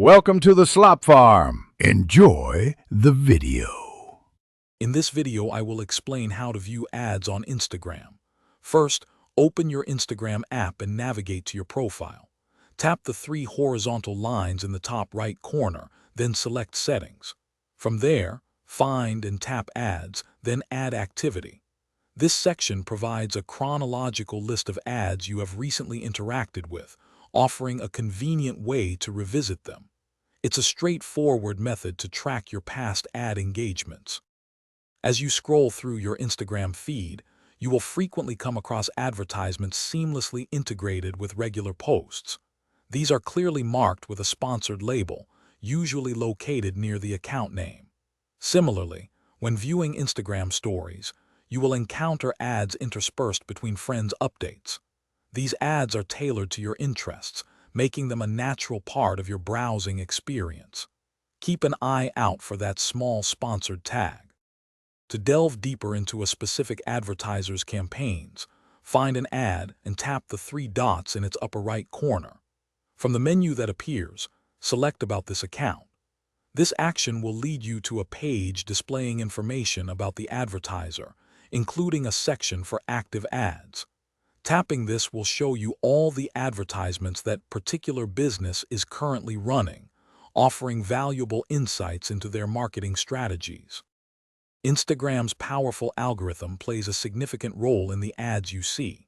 Welcome to the Slop Farm. Enjoy the video. In this video, I will explain how to view ads on Instagram. First, open your Instagram app and navigate to your profile. Tap the three horizontal lines in the top right corner, then select Settings. From there, find and tap Ads, then Ad Activity. This section provides a chronological list of ads you have recently interacted with, offering a convenient way to revisit them. It's a straightforward method to track your past ad engagements. As you scroll through your Instagram feed, you will frequently come across advertisements seamlessly integrated with regular posts. These are clearly marked with a sponsored label, usually located near the account name. Similarly, when viewing Instagram stories, you will encounter ads interspersed between friends' updates. These ads are tailored to your interests, making them a natural part of your browsing experience. Keep an eye out for that small sponsored tag. To delve deeper into a specific advertiser's campaigns, find an ad and tap the three dots in its upper right corner. From the menu that appears, select about this account. This action will lead you to a page displaying information about the advertiser, including a section for active ads. Tapping this will show you all the advertisements that particular business is currently running, offering valuable insights into their marketing strategies. Instagram's powerful algorithm plays a significant role in the ads you see.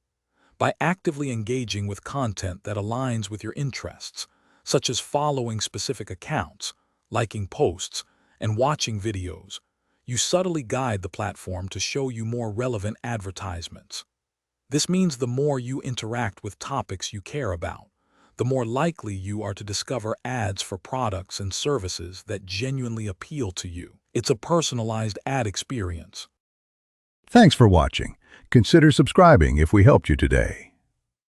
By actively engaging with content that aligns with your interests, such as following specific accounts, liking posts, and watching videos, you subtly guide the platform to show you more relevant advertisements. This means the more you interact with topics you care about, the more likely you are to discover ads for products and services that genuinely appeal to you. It's a personalized ad experience. Thanks for watching. Consider subscribing if we helped you today.